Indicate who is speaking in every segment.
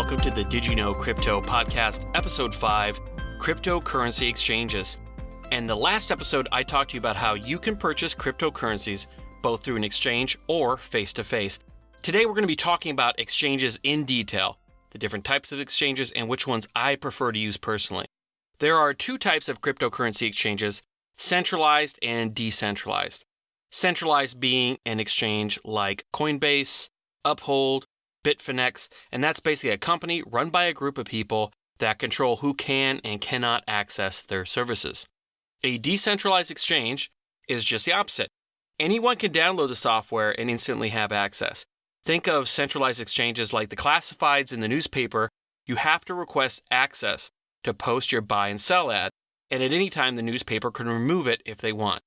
Speaker 1: welcome to the Did You Know Crypto Podcast, Episode 5, Cryptocurrency Exchanges. And the last episode, I talked to you about how you can purchase cryptocurrencies both through an exchange or face-to-face. Today, we're going to be talking about exchanges in detail, the different types of exchanges, and which ones I prefer to use personally. There are two types of cryptocurrency exchanges, centralized and decentralized. Centralized being an exchange like Coinbase, Uphold, Bittrex, and that's basically a company run by a group of people that control who can and cannot access their services. A decentralized exchange is just the opposite. Anyone can download the software and instantly have access. Think of centralized exchanges like the classifieds in the newspaper. You have to request access to post your buy and sell ad, and at any time the newspaper can remove it if they want.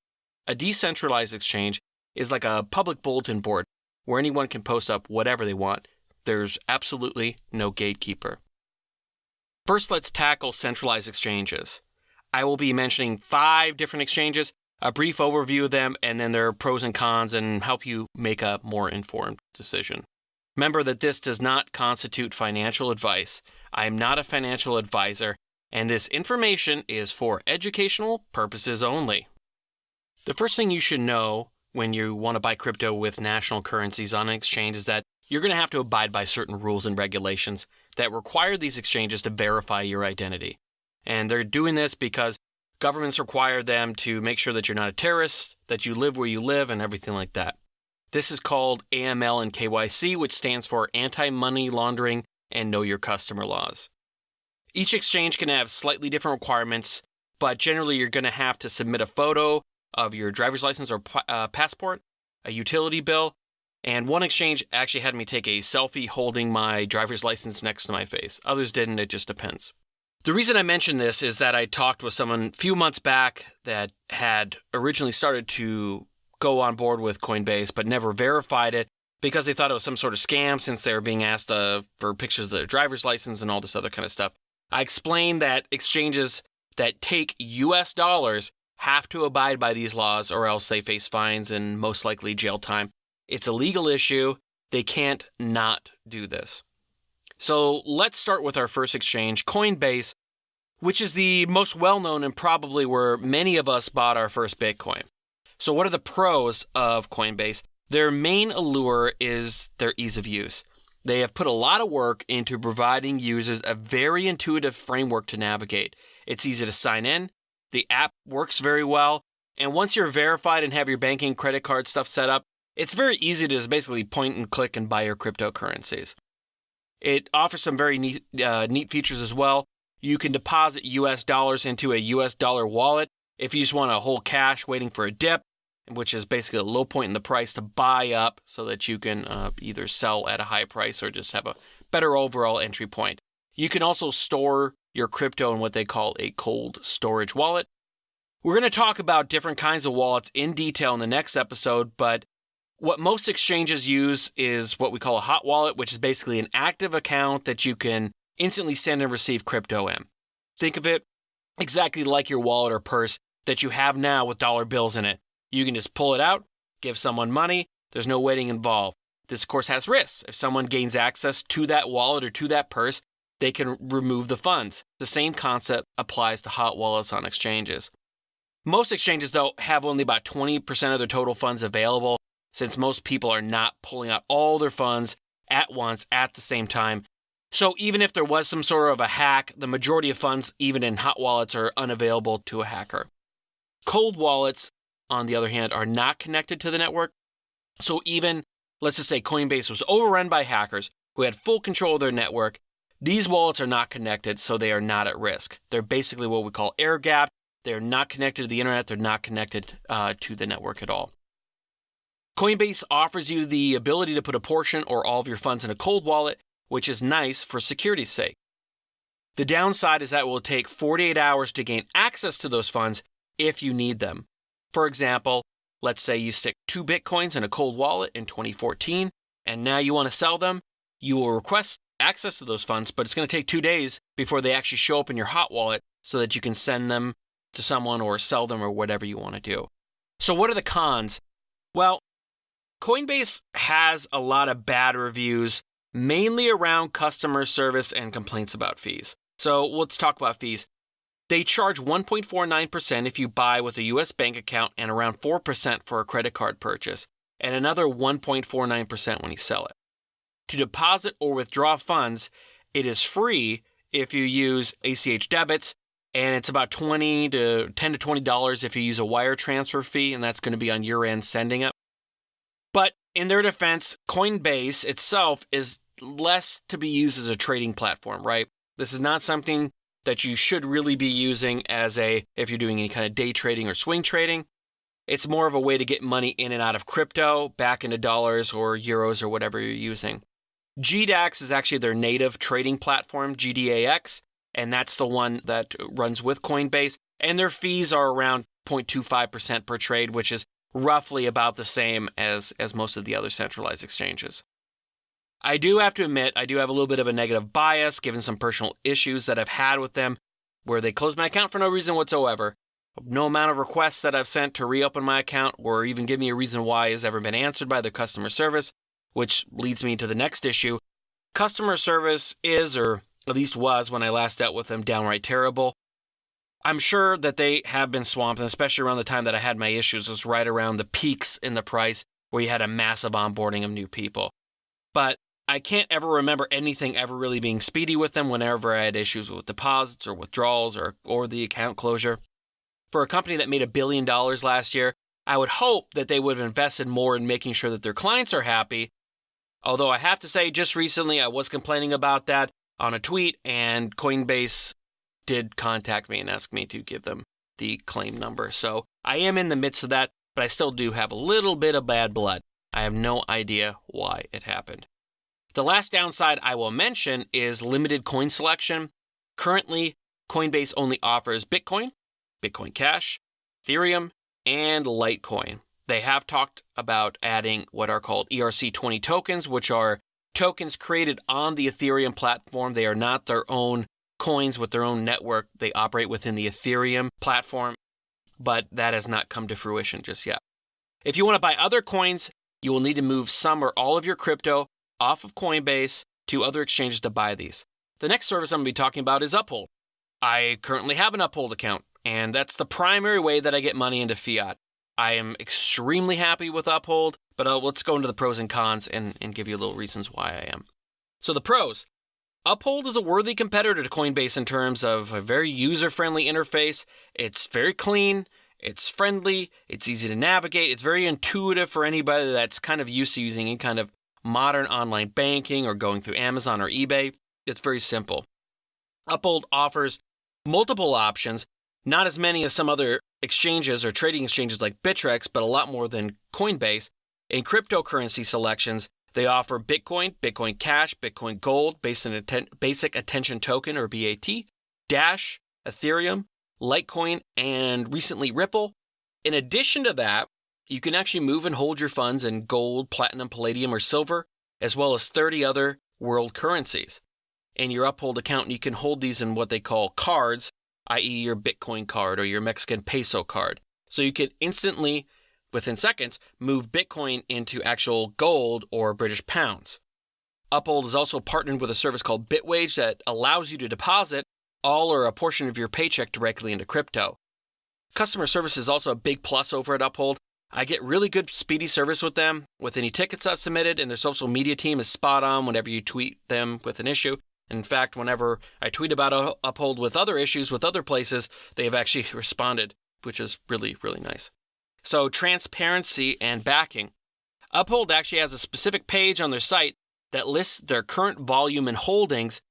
Speaker 1: A decentralized exchange is like a public bulletin board where anyone can post up whatever they want. There's absolutely no gatekeeper. First, let's tackle centralized exchanges. I will be mentioning 5 different exchanges, a brief overview of them, and then their pros and cons, and help you make a more informed decision. Remember that this does not constitute financial advice. I am not a financial advisor, and this information is for educational purposes only. The first thing you should know when you want to buy crypto with national currencies on an exchange is that you're going to have to abide by certain rules and regulations that require these exchanges to verify your identity. And they're doing this because governments require them to make sure that you're not a terrorist, that you live where you live, and everything like that. This is called AML and KYC, which stands for Anti-Money Laundering and Know Your Customer laws. Each exchange can have slightly different requirements, but generally you're going to have to submit a photo of your driver's license or passport, a utility bill, and one exchange actually had me take a selfie holding my driver's license next to my face. Others didn't, it just depends. The reason I mention this is that I talked with someone a few months back that had originally started to go on board with Coinbase but never verified it because they thought it was some sort of scam since they were being asked for pictures of their driver's license and all this other kind of stuff. I explained that exchanges that take US dollars have to abide by these laws or else they face fines and most likely jail time. It's a legal issue. They can't not do this. So let's start with our first exchange, Coinbase, which is the most well-known and probably where many of us bought our first Bitcoin. So what are the pros of Coinbase? Their main allure is their ease of use. They have put a lot of work into providing users a very intuitive framework to navigate. It's easy to sign in. The app works very well. And once you're verified and have your banking credit card stuff set up, it's very easy to just basically point and click and buy your cryptocurrencies. It offers some very neat features as well. You can deposit US dollars into a US dollar wallet if you just want to hold cash waiting for a dip, which is basically a low point in the price to buy up so that you can either sell at a high price or just have a better overall entry point. You can also store your crypto in what they call a cold storage wallet. We're going to talk about different kinds of wallets in detail in the next episode, but what most exchanges use is what we call a hot wallet, which is basically an active account that you can instantly send and receive crypto in. Think of it exactly like your wallet or purse that you have now with dollar bills in it. You can just pull it out, give someone money. There's no waiting involved. This, of course, has risks. If someone gains access to that wallet or to that purse, they can remove the funds. The same concept applies to hot wallets on exchanges. Most exchanges, though, have only about 20% of their total funds available, since most people are not pulling out all their funds at once at the same time. So even if there was some sort of a hack, the majority of funds, even in hot wallets, are unavailable to a hacker. Cold wallets, on the other hand, are not connected to the network. So even, let's just say Coinbase was overrun by hackers who had full control of their network, these wallets are not connected, so they are not at risk. They're basically what we call air-gapped. They're not connected to the internet. They're not connected to the network at all. Coinbase offers you the ability to put a portion or all of your funds in a cold wallet, which is nice for security's sake. The downside is that it will take 48 hours to gain access to those funds if you need them. For example, let's say you stick 2 Bitcoins in a cold wallet in 2014, and now you want to sell them. You will request access to those funds, but it's going to take 2 days before they actually show up in your hot wallet so that you can send them to someone or sell them or whatever you want to do. So what are the cons? Well, Coinbase has a lot of bad reviews mainly around customer service and complaints about fees. So let's talk about fees. They charge 1.49% if you buy with a U.S. bank account and around 4% for a credit card purchase, and another 1.49% when you sell it. To deposit or withdraw funds, it is free if you use ACH debits, and it's about $10 to $20 if you use a wire transfer fee, and that's going to be on your end sending it. But in their defense, Coinbase itself is less to be used as a trading platform, right? This is not something that you should really be using if you're doing any kind of day trading or swing trading. It's more of a way to get money in and out of crypto, back into dollars or euros or whatever you're using. GDAX is actually their native trading platform, GDAX, and that's the one that runs with Coinbase. And their fees are around 0.25% per trade, which is roughly about the same as most of the other centralized exchanges. I do have to admit, I do have a little bit of a negative bias given some personal issues that I've had with them where they closed my account for no reason whatsoever. No amount of requests that I've sent to reopen my account or even give me a reason why has ever been answered by their customer service, which leads me to the next issue. Customer service is, or at least was when I last dealt with them, downright terrible. I'm sure that they have been swamped, and especially around the time that I had my issues was right around the peaks in the price where you had a massive onboarding of new people. But I can't ever remember anything ever really being speedy with them whenever I had issues with deposits or withdrawals or the account closure. For a company that made $1 billion last year, I would hope that they would have invested more in making sure that their clients are happy. Although I have to say, just recently I was complaining about that on a tweet, and Coinbase did contact me and ask me to give them the claim number. So I am in the midst of that, but I still do have a little bit of bad blood. I have no idea why it happened. The last downside I will mention is limited coin selection. Currently, Coinbase only offers Bitcoin, Bitcoin Cash, Ethereum, and Litecoin. They have talked about adding what are called ERC20 tokens, which are tokens created on the Ethereum platform. They are not their own coins with their own network. They operate within the Ethereum platform, but that has not come to fruition just yet. If you want to buy other coins, you will need to move some or all of your crypto off of Coinbase to other exchanges to buy these. The next service I'm going to be talking about is Uphold. I currently have an Uphold account, and that's the primary way that I get money into fiat. I am extremely happy with Uphold, but let's go into the pros and cons and give you a little reasons why I am. So the pros. Uphold is a worthy competitor to Coinbase in terms of a very user-friendly interface. It's very clean, it's friendly, it's easy to navigate, it's very intuitive for anybody that's kind of used to using any kind of modern online banking or going through Amazon or eBay. It's very simple. Uphold offers multiple options, not as many as some other exchanges or trading exchanges like Bittrex, but a lot more than Coinbase. In cryptocurrency selections, they offer Bitcoin, Bitcoin Cash, Bitcoin Gold, Basic Attention Token or BAT, Dash, Ethereum, Litecoin, and recently Ripple. In addition to that, you can actually move and hold your funds in gold, platinum, palladium, or silver, as well as 30 other world currencies. In your Uphold account, you can hold these in what they call cards, i.e. your Bitcoin card or your Mexican peso card. So you can instantly, within seconds, move Bitcoin into actual gold or British pounds. Uphold is also partnered with a service called Bitwage that allows you to deposit all or a portion of your paycheck directly into crypto. Customer service is also a big plus over at Uphold. I get really good speedy service with them with any tickets I've submitted, and their social media team is spot on whenever you tweet them with an issue. In fact, whenever I tweet about Uphold with other issues with other places, they have actually responded, which is really, really nice. So transparency and backing. Uphold actually has a specific page on their site that lists their current volume and holdings,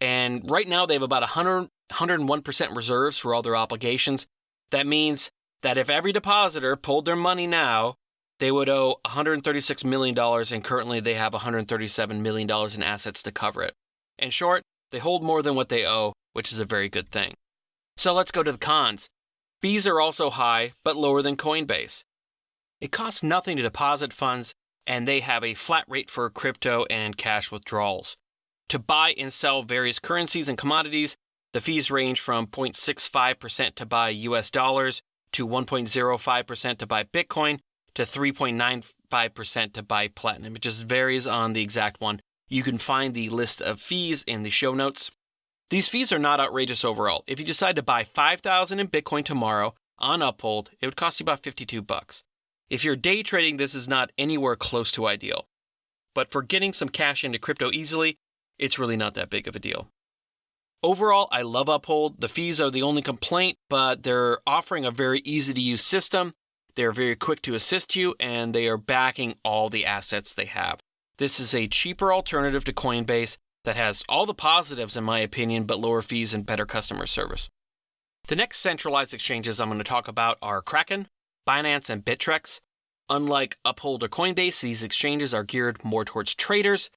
Speaker 1: and right now they have about 101% reserves for all their obligations. That means that if every depositor pulled their money now, they would owe $136 million, and currently they have $137 million in assets to cover it. In short, they hold more than what they owe, which is a very good thing. So let's go to the cons. Fees are also high, but lower than Coinbase. It costs nothing to deposit funds, and they have a flat rate for crypto and cash withdrawals. To buy and sell various currencies and commodities, the fees range from 0.65% to buy US dollars, to 1.05% to buy Bitcoin, to 3.95% to buy platinum. It just varies on the exact one You can find the list of fees in the show notes. These fees are not outrageous overall. If you decide to buy $5,000 in Bitcoin tomorrow on Uphold, it would cost you about $52. If you're day trading, this is not anywhere close to ideal. But for getting some cash into crypto easily, it's really not that big of a deal. Overall, I love Uphold. The fees are the only complaint, but they're offering a very easy-to-use system. They're very quick to assist you, and they are backing all the assets they have. This is a cheaper alternative to Coinbase that has all the positives, in my opinion, but lower fees and better customer service. The next centralized exchanges I'm going to talk about are Kraken, Binance, and Bittrex. Unlike Uphold or Coinbase, these exchanges are geared more towards traders.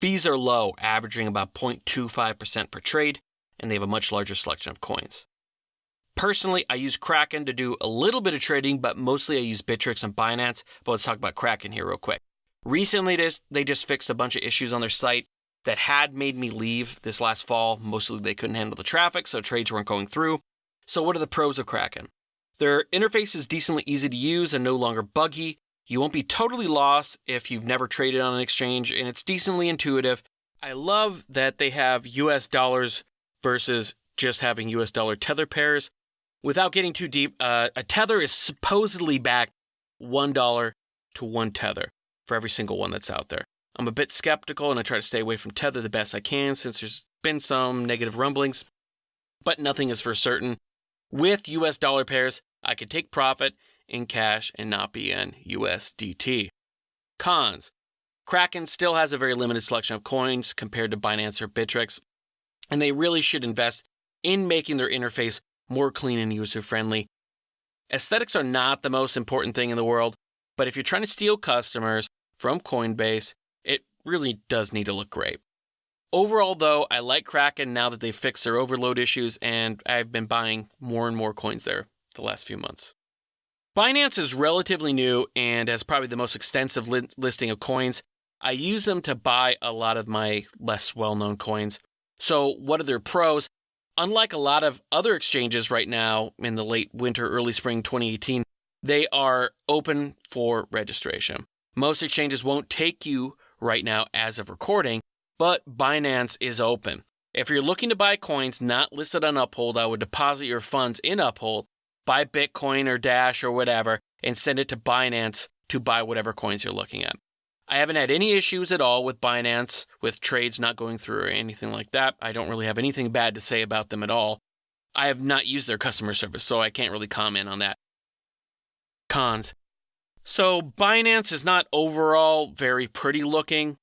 Speaker 1: Fees are low, averaging about 0.25% per trade, and they have a much larger selection of coins. Personally, I use Kraken to do a little bit of trading, but mostly I use Bittrex and Binance. But let's talk about Kraken here real quick. Recently, they just fixed a bunch of issues on their site that had made me leave this last fall. Mostly they couldn't handle the traffic, so trades weren't going through. So what are the pros of Kraken? Their interface is decently easy to use and no longer buggy. You won't be totally lost if you've never traded on an exchange, and it's decently intuitive. I love that they have US dollars versus just having US dollar tether pairs. Without getting too deep, a tether is supposedly backed $1 to one tether for every single one that's out there. I'm a bit skeptical, and I try to stay away from tether the best I can since there's been some negative rumblings, but nothing is for certain. With US dollar pairs, I could take profit in cash and not be in USDT. Cons. Kraken still has a very limited selection of coins compared to Binance or Bittrex, and they really should invest in making their interface more clean and user-friendly. Aesthetics are not the most important thing in the world, but if you're trying to steal customers from Coinbase, it really does need to look great. Overall, though, I like Kraken now that they've fixed their overload issues, and I've been buying more and more coins there the last few months. Binance is relatively new and has probably the most extensive listing of coins. I use them to buy a lot of my less well-known coins. So what are their pros? Unlike a lot of other exchanges right now in the late winter, early spring 2018, they are open for registration. Most exchanges won't take you right now as of recording, but Binance is open. If you're looking to buy coins not listed on Uphold, I would deposit your funds in Uphold, buy Bitcoin or Dash or whatever, and send it to Binance to buy whatever coins you're looking at. I haven't had any issues at all with Binance, with trades not going through or anything like that. I don't really have anything bad to say about them at all. I have not used their customer service, so I can't really comment on that. Cons. So Binance is not overall very pretty looking,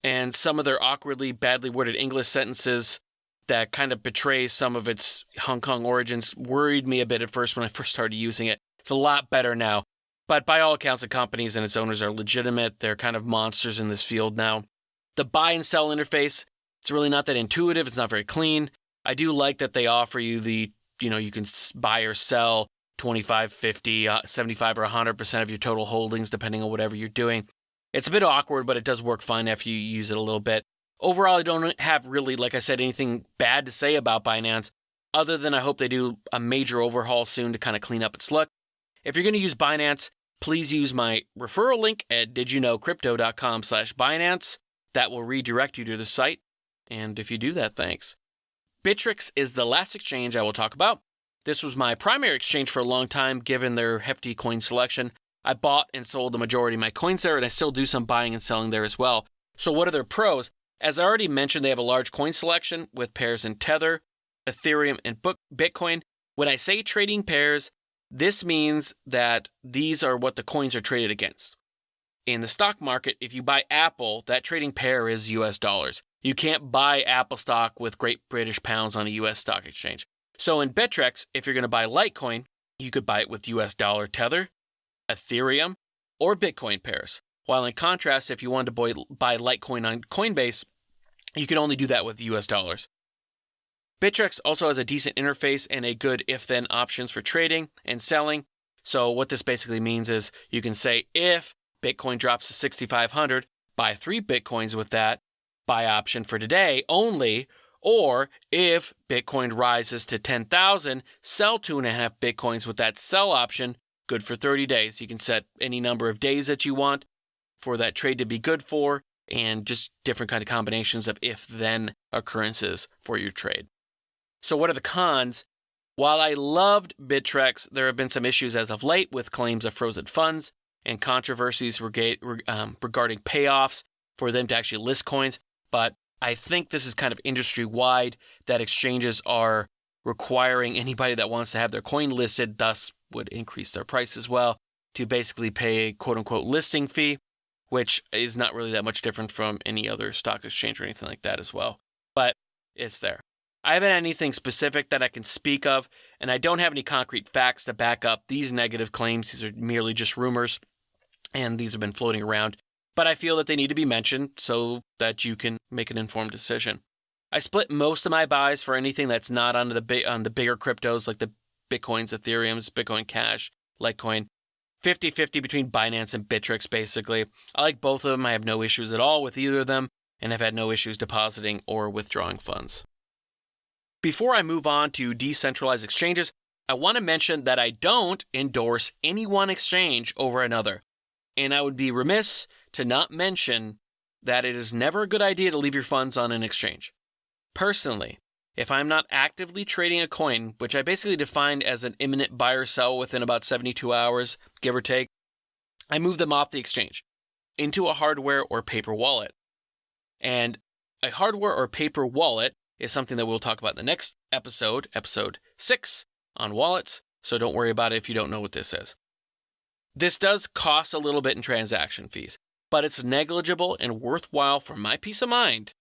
Speaker 1: and some of their awkwardly, badly worded English sentences that kind of betray some of its Hong Kong origins worried me a bit at first when I first started using it. It's a lot better now. But by all accounts, the companies and its owners are legitimate. They're kind of monsters in this field now. The buy and sell interface, it's really not that intuitive. It's not very clean. I do like that they offer you you can buy or sell 25, 50, 75, or 100% of your total holdings, depending on whatever you're doing. It's a bit awkward, but it does work fine after you use it a little bit. Overall, I don't have really, like I said, anything bad to say about Binance, other than I hope they do a major overhaul soon to kind of clean up its look. If you're going to use Binance, please use my referral link at didyouknowcrypto.com/Binance. That will redirect you to the site. And if you do that, thanks. Bittrex is the last exchange I will talk about. This was my primary exchange for a long time, given their hefty coin selection. I bought and sold the majority of my coins there, and I still do some buying and selling there as well. So what are their pros? As I already mentioned, they have a large coin selection with pairs in Tether, Ethereum, and Bitcoin. When I say trading pairs, this means that these are what the coins are traded against. In the stock market, if you buy Apple, that trading pair is US dollars. You can't buy Apple stock with Great British pounds on a US stock exchange. So in Bittrex, if you're going to buy Litecoin, you could buy it with US dollar Tether, Ethereum, or Bitcoin pairs. While in contrast, if you wanted to buy Litecoin on Coinbase, you can only do that with US dollars. Bittrex also has a decent interface and a good if-then options for trading and selling. So what this basically means is you can say if Bitcoin drops to 6,500, buy 3 Bitcoins with that buy option for today only, or if Bitcoin rises to 10,000, sell 2.5 Bitcoins with that sell option, good for 30 days. You can set any number of days that you want for that trade to be good for, and just different kind of combinations of if-then occurrences for your trade. So what are the cons? While I loved Bittrex, there have been some issues as of late with claims of frozen funds and controversies regarding payoffs for them to actually list coins. But I think this is kind of industry-wide that exchanges are requiring anybody that wants to have their coin listed, thus would increase their price as well, to basically pay a quote-unquote listing fee, which is not really that much different from any other stock exchange or anything like that as well. But it's there. I haven't had anything specific that I can speak of, and I don't have any concrete facts to back up these negative claims. These are merely just rumors, and these have been floating around. But I feel that they need to be mentioned so that you can make an informed decision. I split most of my buys for anything that's not on the bigger cryptos like the Bitcoins, Ethereums, Bitcoin Cash, Litecoin, 50-50 between Binance and Bittrex, basically. I like both of them. I have no issues at all with either of them, and I've had no issues depositing or withdrawing funds. Before I move on to decentralized exchanges, I want to mention that I don't endorse any one exchange over another, and I would be remiss to not mention that it is never a good idea to leave your funds on an exchange. Personally, if I'm not actively trading a coin, which I basically define as an imminent buy or sell within about 72 hours, give or take, I move them off the exchange into a hardware or paper wallet. And a hardware or paper wallet is something that we'll talk about in the next episode, episode 6, on wallets, so don't worry about it if you don't know what this is. This does cost a little bit in transaction fees, but it's negligible and worthwhile for my peace of mind.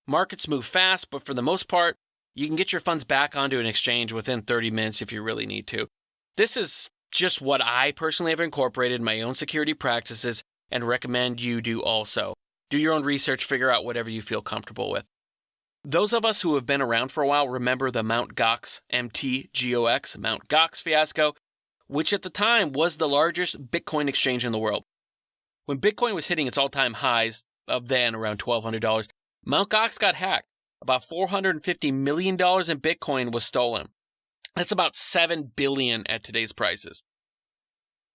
Speaker 1: Markets move fast, but for the most part, you can get your funds back onto an exchange within 30 minutes if you really need to. This is just what I personally have incorporated in my own security practices and recommend you do also. Do your own research, figure out whatever you feel comfortable with. Those of us who have been around for a while remember the Mt. Gox, MTGOX, Mt. Gox fiasco, which at the time was the largest Bitcoin exchange in the world. When Bitcoin was hitting its all-time highs of then around $1,200, Mt. Gox got hacked. About $450 million in Bitcoin was stolen. That's about $7 billion at today's prices.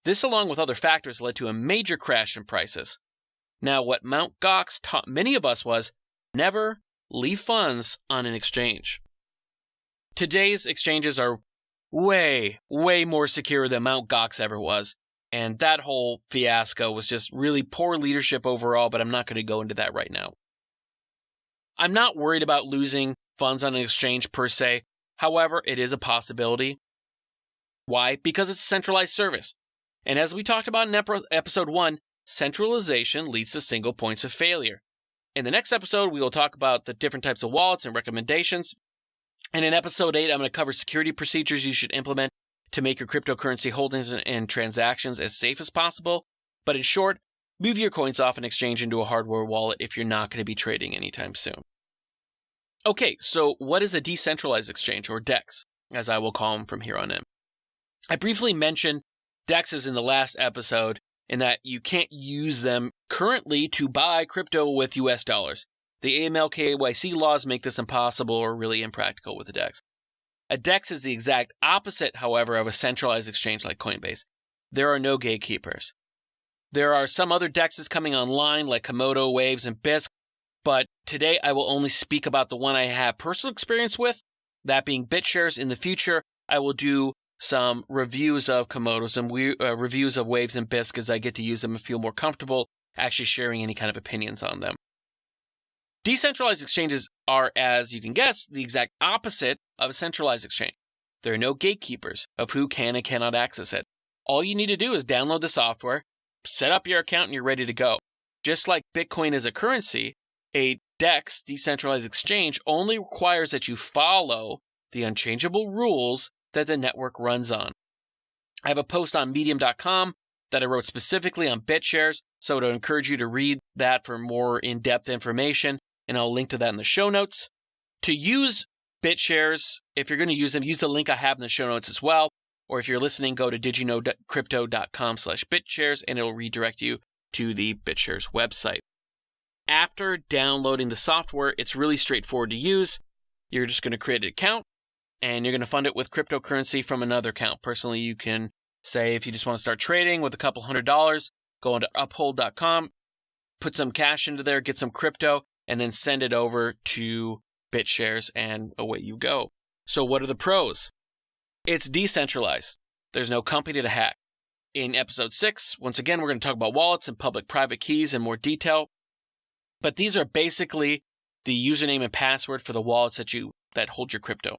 Speaker 1: This, along with other factors, led to a major crash in prices. Now, what Mt. Gox taught many of us was never leave funds on an exchange. Today's exchanges are way more secure than Mt. Gox ever was, and that whole fiasco was just really poor leadership overall, but I'm not going to go into that right now. I'm not worried about losing funds on an exchange per se. However, it is a possibility. Why? Because it's a centralized service. And as we talked about in episode 1, centralization leads to single points of failure. In the next episode, we will talk about the different types of wallets and recommendations. And in episode 8, I'm going to cover security procedures you should implement to make your cryptocurrency holdings and transactions as safe as possible. But in short, move your coins off an exchange into a hardware wallet if you're not going to be trading anytime soon. Okay, so what is a decentralized exchange, or DEX, as I will call them from here on in? I briefly mentioned DEXs in the last episode, in that you can't use them currently to buy crypto with US dollars. The AML KYC laws make this impossible or really impractical with a DEX. A DEX is the exact opposite, however, of a centralized exchange like Coinbase. There are no gatekeepers. There are some other DEXs coming online like Komodo, Waves, and Bisq, but today I will only speak about the one I have personal experience with, that being Bitshares. In the future, I will do some reviews of Komodos and reviews of Waves and Bisq as I get to use them and feel more comfortable actually sharing any kind of opinions on them. Decentralized exchanges are, as you can guess, the exact opposite of a centralized exchange. There are no gatekeepers of who can and cannot access it. All you need to do is download the software, set up your account, and you're ready to go. Just like Bitcoin is a currency, a DEX, decentralized exchange, only requires that you follow the unchangeable rules that the network runs on. I have a post on medium.com that I wrote specifically on Bitshares, so I would encourage you to read that for more in-depth information, and I'll link to that in the show notes. To use Bitshares, if you're going to use them, use the link I have in the show notes as well, or if you're listening, go to digiknowcrypto.com/Bitshares, and it'll redirect you to the Bitshares website. After downloading the software, it's really straightforward to use. You're just going to create an account, and you're going to fund it with cryptocurrency from another account. Personally, you can say if you just want to start trading with a couple $100, go into uphold.com, put some cash into there, get some crypto, and then send it over to Bitshares, and away you go. So what are the pros? It's decentralized. There's no company to hack. In episode 6, once again, we're going to talk about wallets and public-private keys in more detail. But these are basically the username and password for the wallets that hold your crypto.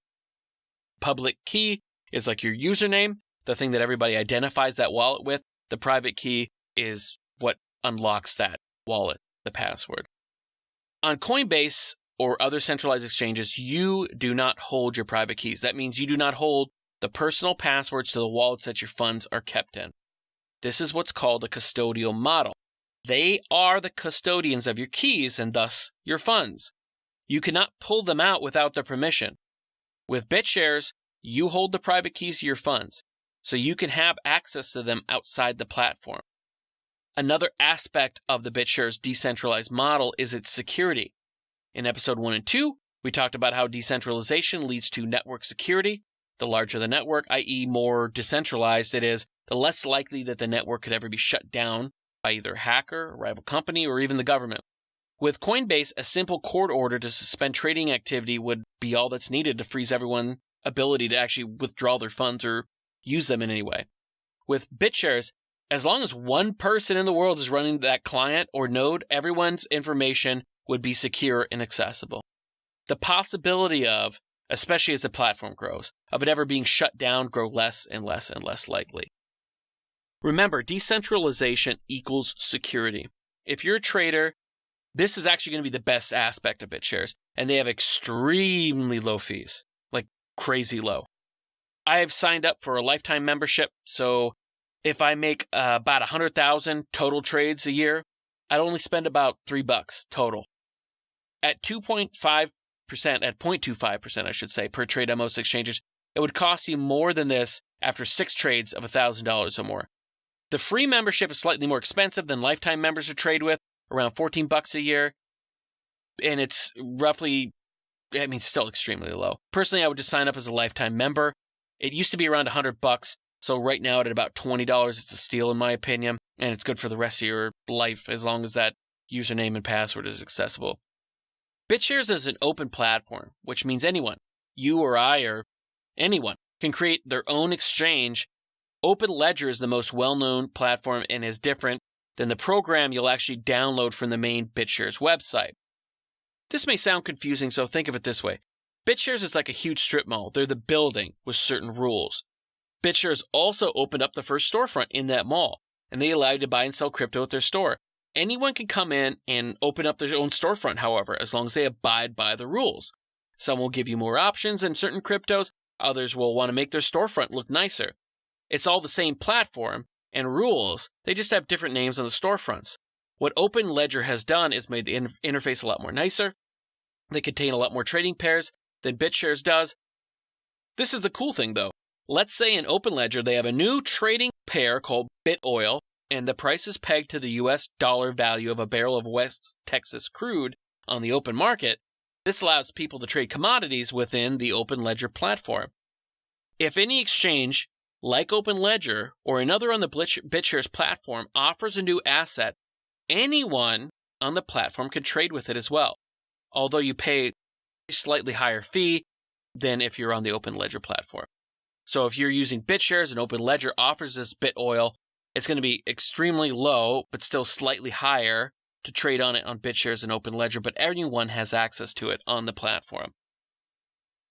Speaker 1: Public key is like your username, the thing that everybody identifies that wallet with. The private key is what unlocks that wallet, the password. On Coinbase or other centralized exchanges, you do not hold your private keys. That means you do not hold the personal passwords to the wallets that your funds are kept in. This is what's called a custodial model. They are the custodians of your keys and thus your funds. You cannot pull them out without their permission. With Bitshares, you hold the private keys to your funds, so you can have access to them outside the platform. Another aspect of the Bitshares decentralized model is its security. In episode 1 and 2, we talked about how decentralization leads to network security. The larger the network, i.e. more decentralized it is, the less likely that the network could ever be shut down by either a hacker, a rival company, or even the government. With Coinbase, a simple court order to suspend trading activity would be all that's needed to freeze everyone's ability to actually withdraw their funds or use them in any way. With Bitshares, as long as one person in the world is running that client or node, everyone's information would be secure and accessible. The possibility of, especially as the platform grows, of it ever being shut down grow less and less and less likely. Remember, decentralization equals security. If you're a trader, this is actually going to be the best aspect of Bitshares, and they have extremely low fees, like crazy low. I have signed up for a lifetime membership, so if I make about 100,000 total trades a year, I'd only spend about $3 total. At 0.25%, I should say, per trade on most exchanges, it would cost you more than this after 6 trades of $1,000 or more. The free membership is slightly more expensive than lifetime members to trade with, around $14 a year, and it's roughly, still extremely low. Personally, I would just sign up as a lifetime member. It used to be around $100, so right now at about $20, it's a steal in my opinion, and it's good for the rest of your life as long as that username and password is accessible. Bitshares is an open platform, which means anyone, you or I or anyone, can create their own exchange. Open Ledger is the most well-known platform and is different than the program you'll actually download from the main Bitshares website. This may sound confusing, so think of it this way. Bitshares is like a huge strip mall. They're the building with certain rules. Bitshares also opened up the first storefront in that mall, and they allow you to buy and sell crypto at their store. Anyone can come in and open up their own storefront, however, as long as they abide by the rules. Some will give you more options in certain cryptos, others will want to make their storefront look nicer. It's all the same platform and rules, they just have different names on the storefronts. What Open Ledger has done is made the interface a lot more nicer. They contain a lot more trading pairs than Bitshares does. This is the cool thing though. Let's say in Open Ledger they have a new trading pair called BitOil, and the price is pegged to the US dollar value of a barrel of West Texas crude on the open market. This allows people to trade commodities within the Open Ledger platform. If any exchange, like Open Ledger or another on the Bitshares platform, offers a new asset, anyone on the platform can trade with it as well, although you pay a slightly higher fee than if you're on the Open Ledger platform. So if you're using Bitshares and Open Ledger offers this BitOil, it's going to be extremely low, but still slightly higher to trade on it on Bitshares and Open Ledger, but anyone has access to it on the platform.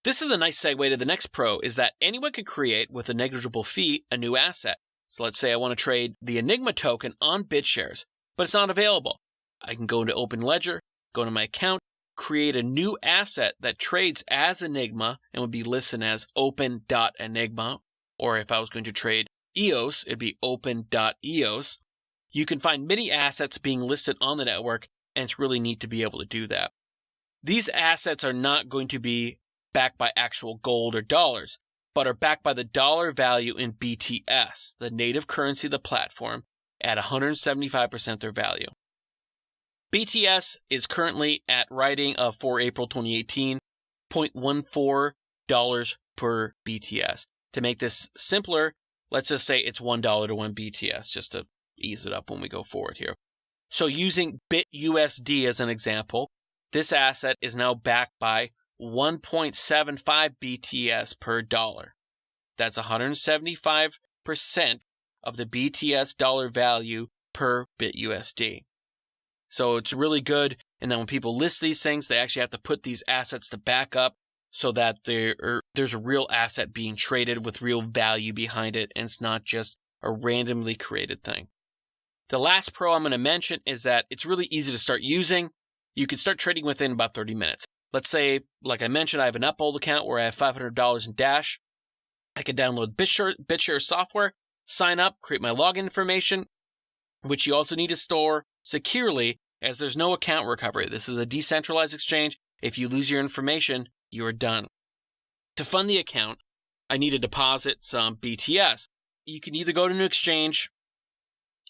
Speaker 1: This is a nice segue to the next pro, is that anyone can create, with a negligible fee, a new asset. So let's say I want to trade the Enigma token on Bitshares, but it's not available. I can go into Open Ledger, go into my account, create a new asset that trades as Enigma and would be listed as open.enigma, or if I was going to trade EOS, it'd be open.eos. You can find many assets being listed on the network, and it's really neat to be able to do that. These assets are not going to be backed by actual gold or dollars, but are backed by the dollar value in BTS, the native currency of the platform, at 175% their value. BTS is currently at writing of for April 2018, $0.14 per BTS. To make this simpler, let's just say it's $1 to 1 BTS, just to ease it up when we go forward here. So using BitUSD as an example, this asset is now backed by 1.75 BTS per dollar. That's 175% of the BTS dollar value per BitUSD. So it's really good. And then when people list these things, they actually have to put these assets to back up so that there's a real asset being traded with real value behind it, and it's not just a randomly created thing. The last pro I'm going to mention is that it's really easy to start using. You can start trading within about 30 minutes. Let's say, like I mentioned, I have an Uphold account where I have $500 in Dash. I can download Bitshares software, sign up, create my login information, which you also need to store securely, as there's no account recovery. This is a decentralized exchange. If you lose your information, you're done. To fund the account, I need to deposit some BTS. You can either go to an exchange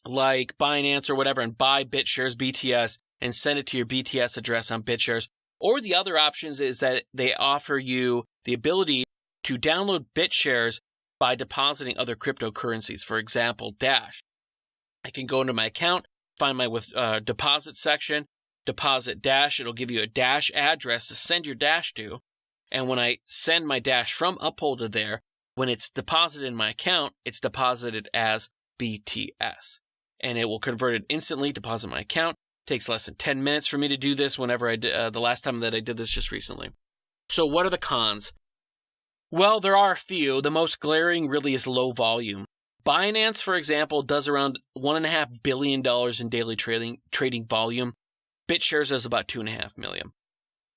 Speaker 1: like Binance or whatever and buy Bitshares BTS and send it to your BTS address on Bitshares. Or the other options is that they offer you the ability to download Bitshares by depositing other cryptocurrencies. For example, Dash. I can go into my account, find my deposit section, deposit Dash. It'll give you a Dash address to send your Dash to. And when I send my Dash from Uphold to there, when it's deposited in my account, it's deposited as BTS. And it will convert it instantly, deposit my account. Takes less than 10 minutes for me to do this whenever I did, the last time that I did this just recently. So what are the cons? Well, there are a few. The most glaring really is low volume. Binance, for example, does around $1.5 billion in daily trading volume. Bitshares does about $2.5 million.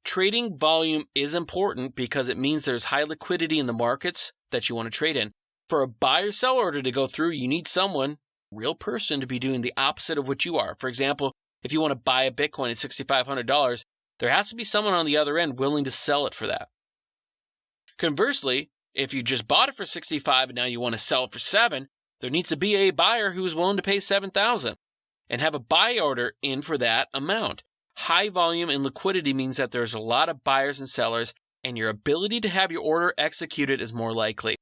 Speaker 1: Trading volume is important because it means there's high liquidity in the markets that you want to trade in. For a buy or sell order to go through, you need someone, real person, to be doing the opposite of what you are. For example, if you want to buy a Bitcoin at $6,500, there has to be someone on the other end willing to sell it for that. Conversely, if you just bought it for $65 and now you want to sell it for $7, there needs to be a buyer who is willing to pay $7,000 and have a buy order in for that amount. High volume and liquidity means that there's a lot of buyers and sellers, and your ability to have your order executed is more likely.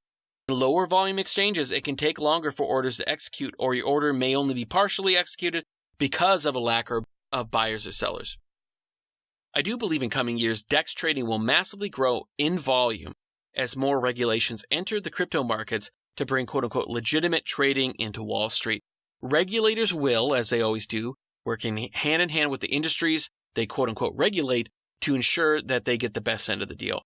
Speaker 1: In lower volume exchanges, it can take longer for orders to execute, or your order may only be partially executed because of a lack of buyers or sellers. I do believe in coming years, DEX trading will massively grow in volume as more regulations enter the crypto markets to bring quote-unquote legitimate trading into Wall Street. Regulators will, as they always do, working hand in hand with the industries they quote-unquote regulate to ensure that they get the best end of the deal.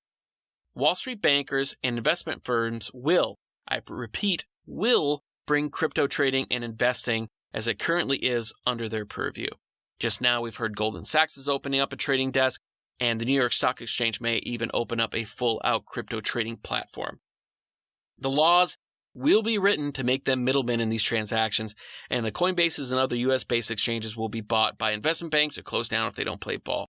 Speaker 1: Wall Street bankers and investment firms will, I repeat, will bring crypto trading and investing as it currently is under their purview. Just now we've heard Goldman Sachs is opening up a trading desk, and the New York Stock Exchange may even open up a full-out crypto trading platform. The laws will be written to make them middlemen in these transactions, and the Coinbases and other US-based exchanges will be bought by investment banks or closed down if they don't play ball.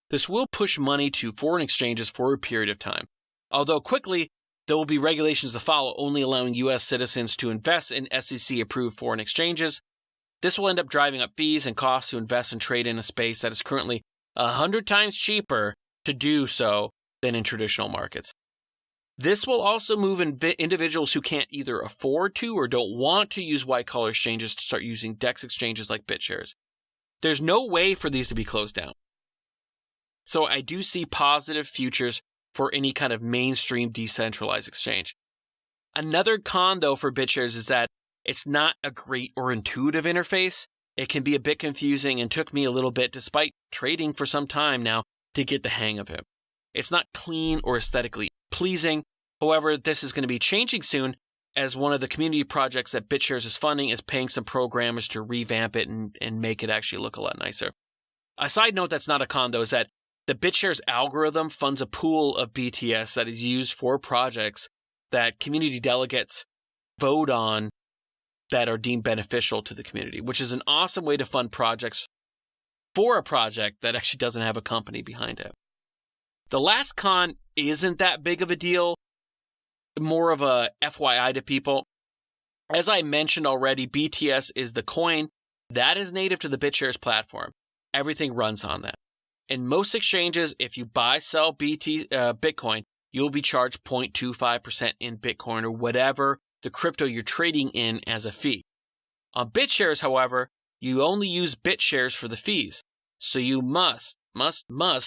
Speaker 1: This will push money to foreign exchanges for a period of time. Although quickly, there will be regulations to follow only allowing US citizens to invest in SEC-approved foreign exchanges. This will end up driving up fees and costs to invest and trade in a space that is currently 100 times cheaper to do so than in traditional markets. This will also move individuals who can't either afford to or don't want to use white-collar exchanges to start using DEX exchanges like Bitshares. There's no way for these to be closed down. So I do see positive futures for any kind of mainstream decentralized exchange. Another con, though, for Bitshares is that it's not a great or intuitive interface. It can be a bit confusing and took me a little bit, despite trading for some time now, to get the hang of it. It's not clean or aesthetically pleasing. However, this is going to be changing soon, as one of the community projects that Bitshares is funding is paying some programmers to revamp it and make it actually look a lot nicer. A side note that's not a con, though, is that the Bitshares algorithm funds a pool of BTS that is used for projects that community delegates vote on that are deemed beneficial to the community, which is an awesome way to fund projects for a project that actually doesn't have a company behind it. The last con isn't that big of a deal, more of a FYI to people. As I mentioned already, BTS is the coin that is native to the Bitshares platform. Everything runs on that. In most exchanges, if you sell Bitcoin, you'll be charged 0.25% in Bitcoin or whatever the crypto you're trading in as a fee. On Bitshares, however, you only use Bitshares for the fees. So you must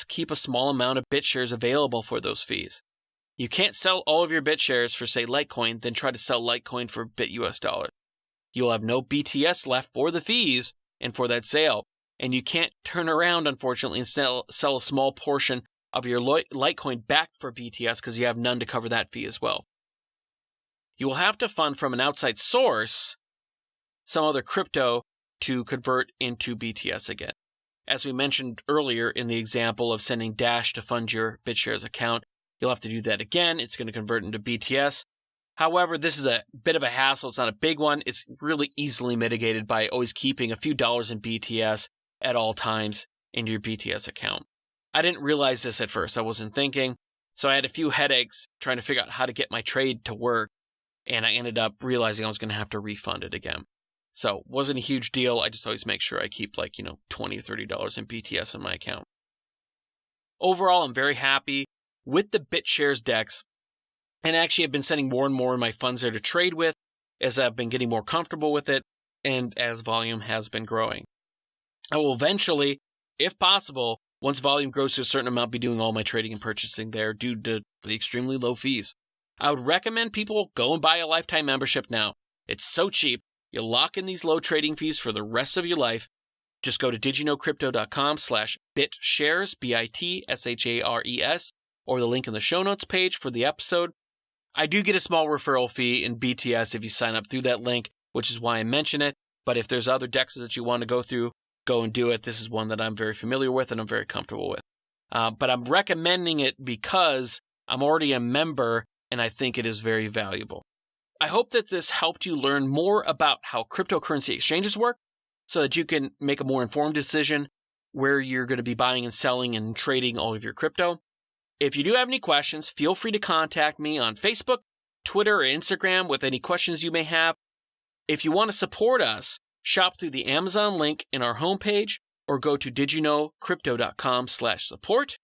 Speaker 1: keep a small amount of Bitshares available for those fees. You can't sell all of your Bitshares for, say, Litecoin, then try to sell Litecoin for BitUS. You'll have no BTS left for the fees and for that sale. And you can't turn around, unfortunately, and sell a small portion of your Litecoin back for BTS because you have none to cover that fee as well. You will have to fund from an outside source some other crypto to convert into BTS again. As we mentioned earlier in the example of sending Dash to fund your Bitshares account, you'll have to do that again. It's going to convert into BTS. However, this is a bit of a hassle. It's not a big one. It's really easily mitigated by always keeping a few dollars in BTS at all times in your BTS account. I didn't realize this at first. I wasn't thinking. So I had a few headaches trying to figure out how to get my trade to work. And I ended up realizing I was going to have to refund it again. So wasn't a huge deal. I just always make sure I keep $20 or $30 in BTS in my account. Overall, I'm very happy with the Bitshares DEX. And actually, I've been sending more and more of my funds there to trade with as I've been getting more comfortable with it and as volume has been growing. I will eventually, if possible, once volume grows to a certain amount, be doing all my trading and purchasing there due to the extremely low fees. I would recommend people go and buy a lifetime membership now. It's so cheap. You lock in these low trading fees for the rest of your life. Just go to didyouknowcrypto.com/Bitshares, Bitshares, or the link in the show notes page for the episode. I do get a small referral fee in BTS if you sign up through that link, which is why I mention it. But if there's other DEXs that you want to go through, go and do it. This is one that I'm very familiar with and I'm very comfortable with. But I'm recommending it because I'm already a member and I think it is very valuable. I hope that this helped you learn more about how cryptocurrency exchanges work so that you can make a more informed decision where you're going to be buying and selling and trading all of your crypto. If you do have any questions, feel free to contact me on Facebook, Twitter, or Instagram with any questions you may have. If you want to support us, shop through the Amazon link in our homepage or go to didyouknowcrypto.com/support.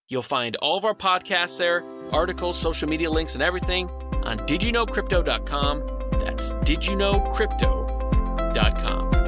Speaker 1: You'll find all of our podcasts there, articles, social media links, and everything on didyouknowcrypto.com. That's didyouknowcrypto.com.